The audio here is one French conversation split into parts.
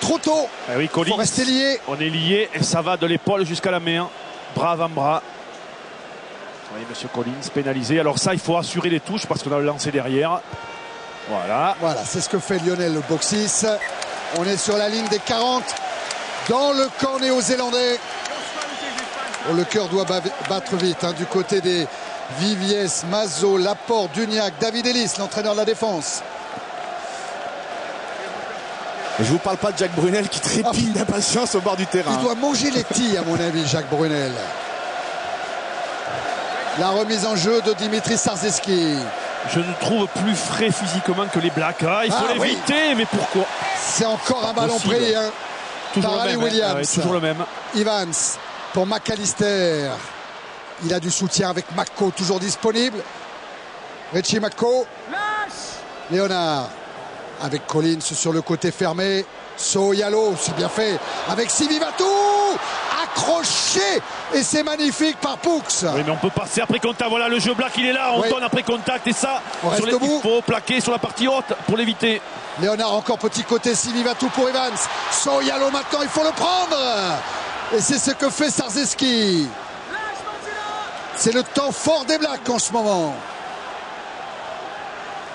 trop tôt. Eh oui, Collins, faut rester lié. On est lié et ça va de l'épaule jusqu'à la main, bras avant bras. Oui, monsieur Collins pénalisé. Alors ça, il faut assurer les touches parce qu'on a le lancer derrière. Voilà. Voilà, c'est ce que fait Lionel le box-6. On est sur la ligne des 40 dans le camp néo-zélandais. Oh, le cœur doit battre vite hein, du côté des Viviès, Mazo, Laporte, Duniac, David Ellis, l'entraîneur de la défense. Et je vous parle pas de Jacques Brunel qui trépide d'impatience au bord du terrain. Il doit manger les petits à mon avis, Jacques Brunel. La remise en jeu de Dimitri Sarzeski. Je ne trouve plus frais physiquement que les Blacks. Ah, il faut l'éviter, mais pourquoi? C'est encore un ballon pris hein, par Ali Williams. Ouais, toujours le même. Evans pour McAllister. Il a du soutien avec Mako, toujours disponible. Richie Mako. Léonard avec Collins sur le côté fermé. Soyalo, c'est bien fait. Avec Sivivatou. Accroché. Et c'est magnifique par Poux. Oui, mais on peut passer après contact. Voilà, le jeu black, il est là. On tourne après contact. Et ça, il faut plaquer sur la partie haute pour l'éviter. Léonard encore petit côté. Sivivatou pour Evans. Soyalo maintenant, il faut le prendre. Et c'est ce que fait Sarzeski. C'est le temps fort des Blacks en ce moment.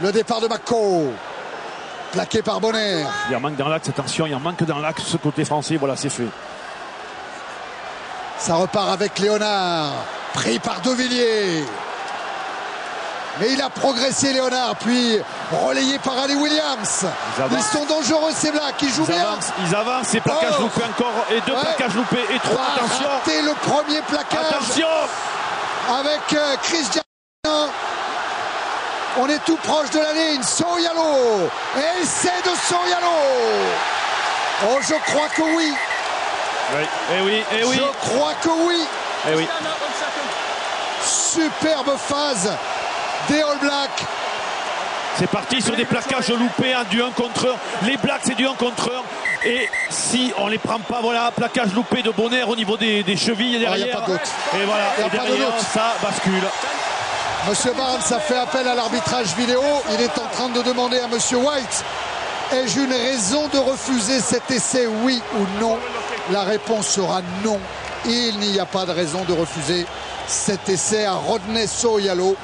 Le départ de Mako. Plaqué par Bonner. Il en manque dans l'axe, attention, il en manque dans l'axe, ce côté français, voilà, c'est fait. Ça repart avec Léonard. Pris par De Villiers. Mais il a progressé Léonard, puis relayé par Ali Williams. Ils sont dangereux ces Blacks, ils jouent bien. Ils avancent, et plaquages loupés encore, et deux plaquages loupés, et trois, attention. Raté le premier plaquage. Attention. Avec Chris Jarman. On est tout proche de la ligne. Soyalo. Et c'est de Soyalo. Oh, je crois que oui. Oui, eh oui, eh oui. Je crois que oui. Eh oui. Superbe phase des All Blacks. C'est parti sur des plaquages loupés, hein, du 1 contre 1. Les Blacks, c'est du 1 contre 1. Et si on les prend pas, voilà, plaquage loupé de Bonner au niveau des chevilles derrière. Il n'y a pas de doute. Et voilà, et derrière, ça bascule. Monsieur Barnes a fait appel à l'arbitrage vidéo. Il est en train de demander à Monsieur White: ai-je une raison de refuser cet essai, oui ou non? La réponse sera non. Il n'y a pas de raison de refuser cet essai à Rodney Soyalo.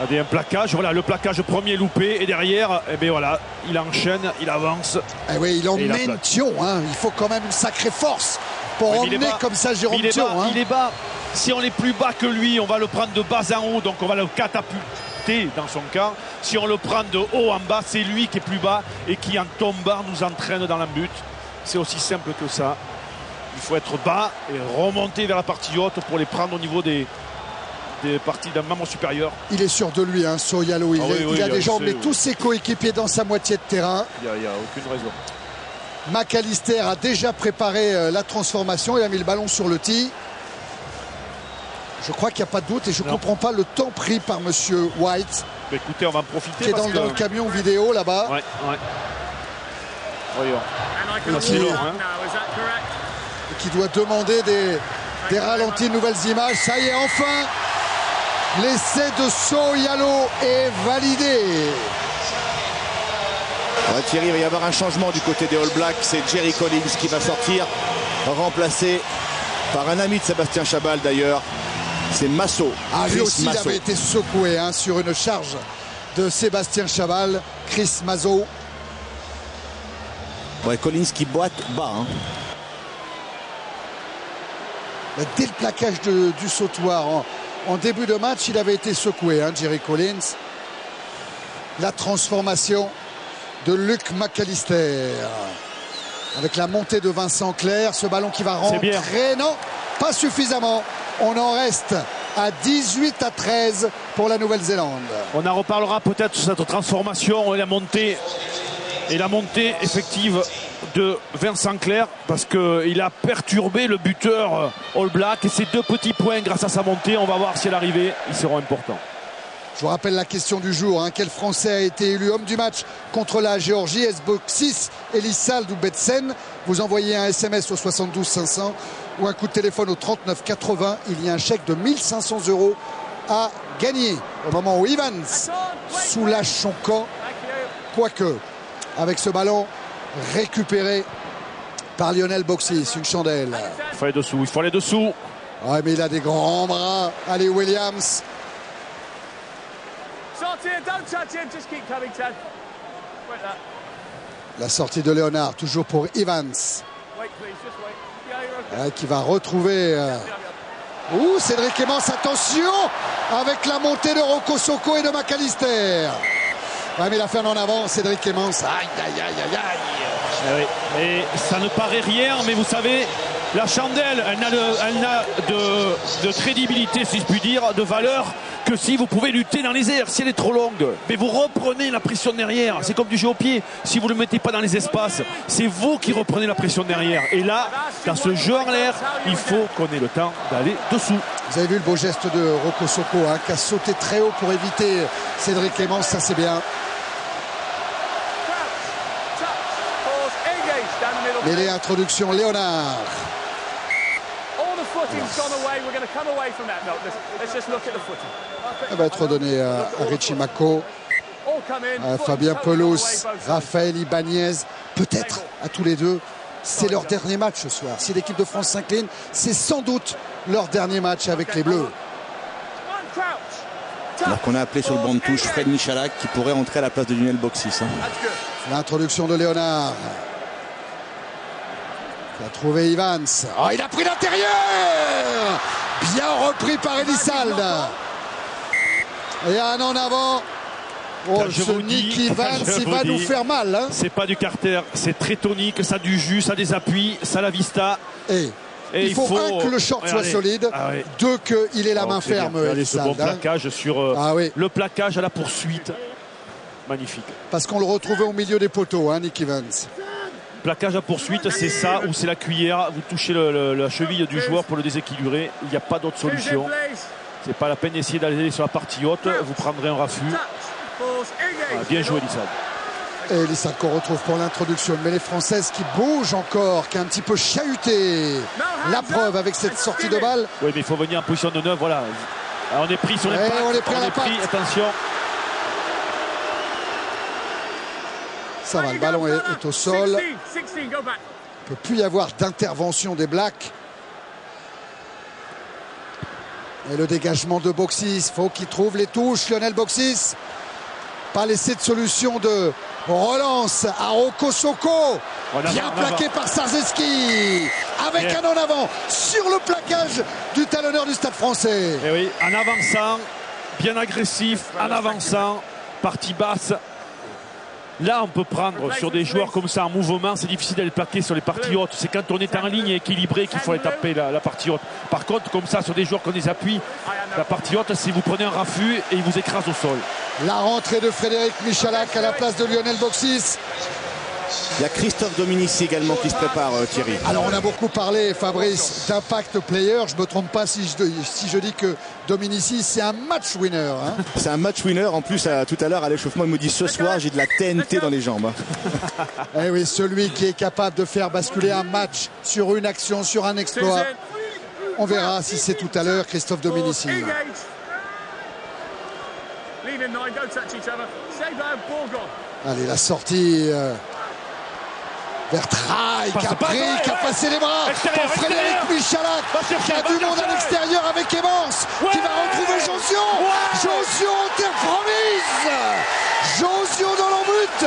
Un plaquage, voilà, le plaquage premier loupé, et derrière, eh bien voilà, il enchaîne, il avance. Eh oui, il emmène Thion, hein. Il faut quand même une sacrée force pour emmener comme ça Jérôme Thion. Il est bas. Si on est plus bas que lui, on va le prendre de bas en haut, donc on va le catapulter dans son camp. Si on le prend de haut en bas, c'est lui qui est plus bas et qui en tombant nous entraîne dans la but. C'est aussi simple que ça. Il faut être bas et remonter vers la partie haute pour les prendre au niveau des parties d'un membre supérieur. Il est sûr de lui, hein, Soyalo. Il a des jambes, mais tous ses coéquipiers dans sa moitié de terrain. Il n'y a aucune raison. McAllister a déjà préparé la transformation. Il a mis le ballon sur le tee. Je crois qu'il n'y a pas de doute et je ne comprends pas le temps pris par Monsieur White. Mais écoutez, on va en profiter. Qui est dans le camion vidéo là-bas. Ouais. Voyons. Qui doit demander des ralentis, de nouvelles images. Ça y est, enfin, l'essai de Soyalo est validé. Ouais, Thierry, il va y avoir un changement du côté des All Blacks. C'est Jerry Collins qui va sortir, remplacé par un ami de Sébastien Chabal d'ailleurs. C'est Masso. Lui aussi, il avait été secoué hein, sur une charge de Sébastien Chabal. Chris Mazo. Ouais, Collins qui boite bas. Hein. Dès le plaquage du sautoir, en début de match, il avait été secoué, hein, Jerry Collins. La transformation de Luke McAllister. Avec la montée de Vincent Clerc, ce ballon qui va rentrer. Non, pas suffisamment. On en reste à 18-13 pour la Nouvelle-Zélande. On en reparlera peut-être sur cette transformation et la montée effective de Vincent Clerc, parce qu'il a perturbé le buteur All Black, et ces deux petits points grâce à sa montée, on va voir si à l'arrivée ils seront importants. Je vous rappelle la question du jour, hein. Quel Français a été élu homme du match contre la Géorgie? S-Box 6, Elissalde ou Betsen? Vous envoyez un SMS au 72 500 ou un coup de téléphone au 39 80. Il y a un chèque de 1500 € à gagner au moment où Evans soulage son camp, quoique avec ce ballon récupéré par Lionel Boxis. Une chandelle. Il faut aller dessous, il faut aller dessous. Ouais, mais il a des grands bras. Allez, Williams. La sortie de Léonard, toujours pour Evans. Ouais, qui va retrouver... Ouh, Cédric Emmons, attention, avec la montée de Rocco Socco et de McAllister. Ouais, mais il a fait un en avant, Cédric Emmons. Aïe, aïe, aïe, aïe, aïe. Oui. Et ça ne paraît rien, mais vous savez, la chandelle, elle n'a de crédibilité, si je puis dire, de valeur, que si vous pouvez lutter dans les airs. Si elle est trop longue, mais vous reprenez la pression derrière. C'est comme du jeu au pied. Si vous ne le mettez pas dans les espaces, c'est vous qui reprenez la pression derrière. Et là, dans ce jeu en l'air, il faut qu'on ait le temps d'aller dessous. Vous avez vu le beau geste de Rocco Socco, hein, qui a sauté très haut pour éviter Cédric Emmons. Ça, c'est bien. Mêlée introduction, Léonard. Elle va être redonnée à Richie Mako, à Fabien Pelouse, Raphaël Ibanez, peut-être à tous les deux. C'est leur dernier match ce soir. Si l'équipe de France s'incline, c'est sans doute leur dernier match avec les Bleus. Alors qu'on a appelé sur le banc de touche Fred Michalak qui pourrait entrer à la place de Lionel Boxis. L'introduction de Léonard. Il a trouvé Evans. Oh, il a pris l'intérieur. Bien repris par Elissalde. Et un en avant. Oh, ce Nick Evans, il va nous faire mal. Hein. C'est pas du carter, c'est très tonique, ça a du jus, ça a des appuis, ça a la vista. Et il faut un, que le short soit solide, deux, qu'il ait la main ferme. Allez, ce bon plaquage sur le plaquage à la poursuite. Magnifique. Parce qu'on le retrouvait au milieu des poteaux, hein, Nick Evans. Plaquage à poursuite, c'est ça ou c'est la cuillère. Vous touchez la cheville du joueur pour le déséquilibrer. Il n'y a pas d'autre solution. C'est pas la peine d'essayer d'aller sur la partie haute. Vous prendrez un raffut. Bien joué, Elissalde. Et Elissalde qu'on retrouve pour l'introduction. Mais les Françaises qui bougent encore, qui a un petit peu chahuté. La preuve avec cette sortie de balle. Oui, mais il faut venir en position de 9. Voilà. Alors, on est pris sur les pattes. On est pris à la patte. Attention. Ça va, le ballon est au sol. Il ne peut plus y avoir d'intervention des Blacks. Et le dégagement de Boxis. Il faut qu'il trouve les touches. Lionel Boxis. Pas laisser de solution de relance à Rocco Socco. Bien plaqué par Sarzeski. Avec un en avant sur le plaquage du talonneur du Stade Français. Et oui, en avançant, bien agressif, en avançant, partie basse. Là, on peut prendre sur des joueurs comme ça en mouvement. C'est difficile d'aller plaquer sur les parties hautes. C'est quand on est en ligne équilibré qu'il faut aller taper la partie haute. Par contre, comme ça, sur des joueurs qui ont des appuis, la partie haute, si vous prenez un raffut et il vous écrase au sol. La rentrée de Frédéric Michalak à la place de Lionel Boxis. Il y a Christophe Dominici également qui se prépare, Thierry. Alors on a beaucoup parlé, Fabrice, d'impact player. Je ne me trompe pas si je dis que Dominici, c'est un match winner. Hein. C'est un match winner. En plus, tout à l'heure, à l'échauffement, il me dit ce soir, j'ai de la TNT dans les jambes. Eh oui, celui qui est capable de faire basculer un match sur une action, sur un exploit. On verra si c'est tout à l'heure, Christophe Dominici. Allez, la sortie vers Traille qui a passé les bras pour Frédéric Michalak. Il y a du monde à l'extérieur avec Emmons qui va retrouver Josio. Josio en terre promise. Josio dans l'embut.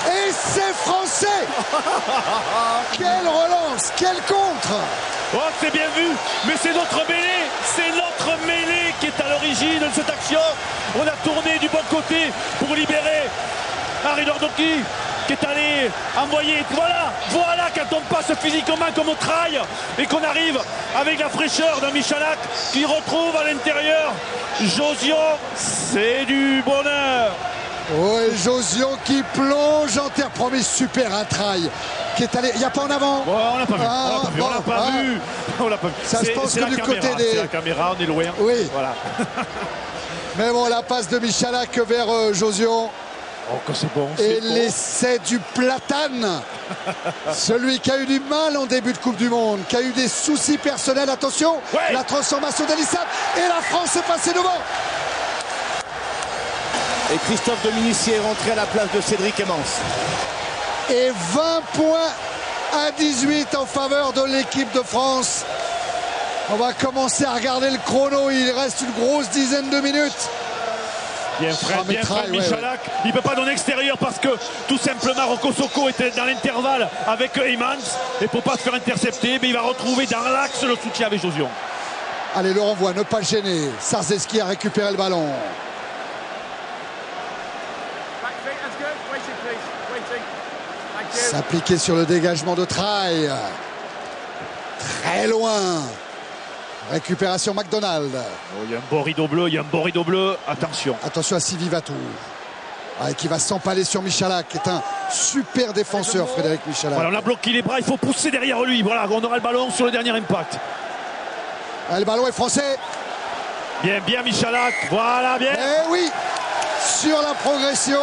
Et c'est français. Quelle relance, quel contre. Oh, c'est bien vu, mais c'est notre mêlée qui est à l'origine de cette action. On a tourné du bon côté pour libérer Harry Nordoki qui est allé envoyer. Voilà quand on passe physiquement comme au trail et qu'on arrive avec la fraîcheur d'un Michalak qui retrouve à l'intérieur Josion, c'est du bonheur. Oui, Josion qui plonge en terre promise, super un trail qui est allé. Il n'y a pas en avant. Oh, on l'a pas vu. On l'a pas vu. Ça se pense que du côté des. C'est la caméra, on est loin. Oui. Voilà. Mais bon, la passe de Michalak vers Josion. Oh, que c'est bon. Et l'essai du Platane. Celui qui a eu du mal en début de Coupe du Monde, qui a eu des soucis personnels. Attention, la transformation d'Elissalde. Et la France est passée devant. Et Christophe Dominici est rentré à la place de Cédric Emmons. Et 20 points à 18 en faveur de l'équipe de France. On va commencer à regarder le chrono. Il reste une grosse dizaine de minutes. Bien Fred Michalak. Ouais. Il ne peut pas donner extérieur parce que tout simplement Rocco Socco était dans l'intervalle avec Heymans. Et pour ne pas se faire intercepter, mais il va retrouver dans l'axe le soutien avec Josion. Allez, le renvoi, ne pas le gêner. Sarzeski a récupéré le ballon. S'appliquer sur le dégagement de Traille. Très loin. Récupération McDonald. Oh, il y a un beau rideau bleu, attention. Attention à Sylvie Vatou. Qui va s'empaler sur Michalak, qui est un super défenseur, Frédéric Michalak. Voilà, on a bloqué les bras, il faut pousser derrière lui. Voilà, on aura le ballon sur le dernier impact. Le ballon est français. Bien Michalak, voilà, bien. Eh oui, sur la progression.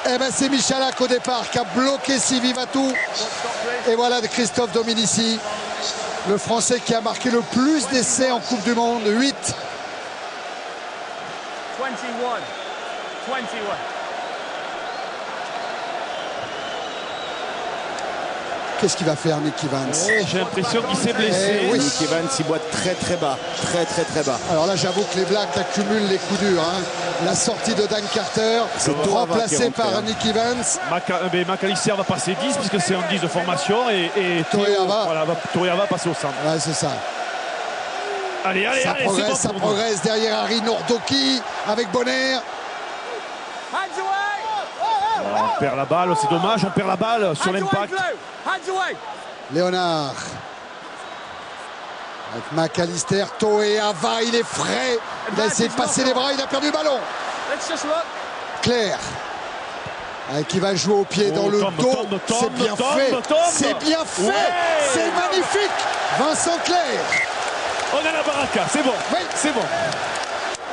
Eh ben c'est Michalak au départ qui a bloqué Sylvie Vatou. Et voilà de Christophe Dominici, le Français qui a marqué le plus d'essais en Coupe du Monde, 8. 21. Qu'est-ce qu'il va faire, Nick Evans? J'ai l'impression qu'il s'est blessé. Oui. Nick Evans, il boite très bas. Très bas. Alors là, j'avoue que les Blacks accumulent les coups durs. La sortie de Dan Carter, remplacé par Nick Evans. McAllister va passer 10 puisque c'est un 10 de formation. Et Torea va passer au centre. Ouais, c'est ça. Allez, ça progresse derrière Harry Nordoki avec Bonner. On perd la balle, c'est dommage, on perd la balle sur l'impact. Léonard. Avec McAllister, Toea va, il est frais. Il a essayé de passer les bras, il a perdu le ballon. Claire. Qui va jouer au pied dans le dos. C'est bien fait. C'est bien fait. Ouais. C'est magnifique. Vincent Clair. On a la baraka, c'est bon. Oui. C'est bon.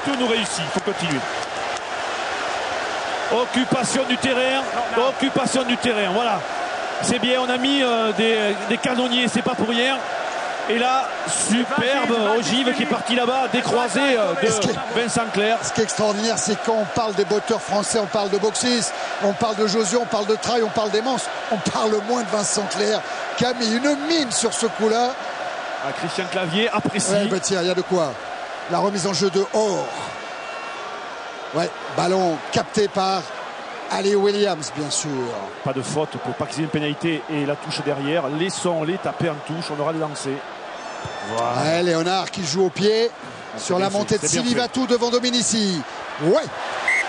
Tout nous réussit, il faut continuer. Occupation du terrain, voilà. C'est bien, on a mis des canonniers, c'est pas pour rien. Et là, superbe ogive qui est parti là-bas, décroisé de Vincent Clair. Ce qui est extraordinaire, c'est quand on parle des botteurs français, on parle de Boxis, on parle de Josion, on parle de Traille, on parle d'Heymans, on parle moins de Vincent Clair qui a mis une mine sur ce coup-là. Christian Clavier apprécie. Ouais, bah tiens, il y a de quoi. La remise en jeu de Or. Ouais, ballon capté par Ali Williams, bien sûr. Pas de faute pour pas qu'ils aient une pénalité et la touche derrière. Laissons-les taper en touche, on aura les lancers. Voilà. Ouais, Léonard qui joue au pied sur la montée de Sylvie Vatou devant Dominici. Ouais,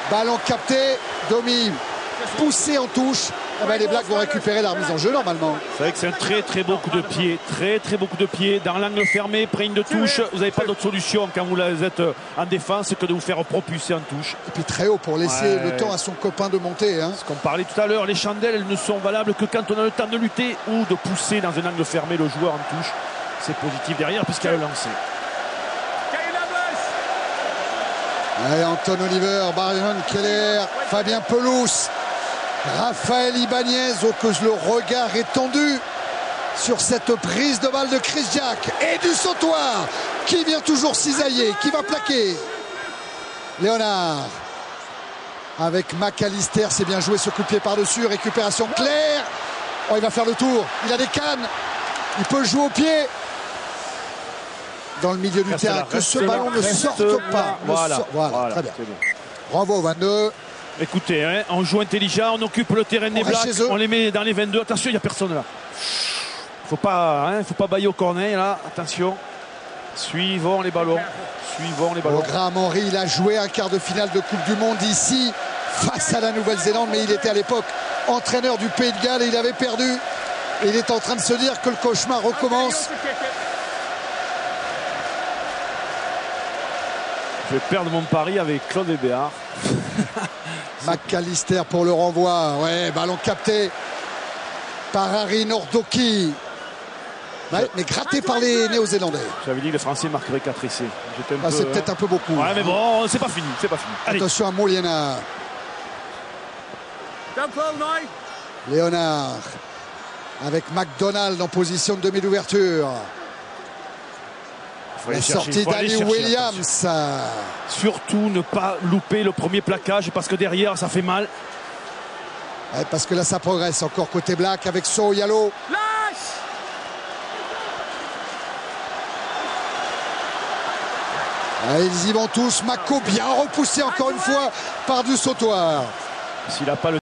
ballon capté, Domi poussé en touche. Eh ben, les Blacks vont récupérer la remise en jeu normalement. C'est vrai que c'est un très beau coup de pied. Très beau coup de pied. Dans l'angle fermé, près de touche. Vous n'avez pas d'autre solution quand vous êtes en défense que de vous faire propulser en touche. Et puis très haut pour laisser le temps à son copain de monter. Ce qu'on parlait tout à l'heure, les chandelles elles ne sont valables que quand on a le temps de lutter ou de pousser dans un angle fermé le joueur en touche. C'est positif derrière puisqu'il a le lancer. Allez, Anton Oliver, Byron Keller, Fabien Pelous, Raphaël Ibanez, que le regard est tendu sur cette prise de balle de Chris Jack et du sautoir qui vient toujours cisailler, qui va plaquer. Léonard avec McAllister, c'est bien joué ce coup de pied par-dessus, récupération Claire. Oh, il va faire le tour, il a des cannes, il peut jouer au pied. Dans le milieu du terrain, que ce ballon ne sorte pas. Voilà, très bien. Renvoi au 22. Écoutez, on joue intelligent, on occupe le terrain des Blacks, on les met dans les 22. Attention, il n'y a personne là. Faut pas bailler au cornet là. Attention. Suivons les ballons. Graham Henry, il a joué un quart de finale de Coupe du Monde ici face à la Nouvelle-Zélande, mais il était à l'époque entraîneur du Pays de Galles et il avait perdu. Et il est en train de se dire que le cauchemar recommence. Je vais perdre mon pari avec Claude Hébéard. McAllister pour le renvoi. Ouais, ballon capté par Harry Nordoki. Ouais, mais gratté par les Néo-Zélandais. J'avais dit que les Français marqueraient 4 essais. C'est peut-être un peu beaucoup. Ouais, mais bon, c'est pas fini. Allez. Attention à Moliena. Léonard avec McDonald en position de demi d'ouverture. La sortie d'Ali Williams. Surtout ne pas louper le premier plaquage parce que derrière ça fait mal. Ouais, parce que là ça progresse encore côté Black avec So Yalo. Allez, ils y vont tous. Mako bien repoussé encore une fois par du sautoir. S'il n'a pas le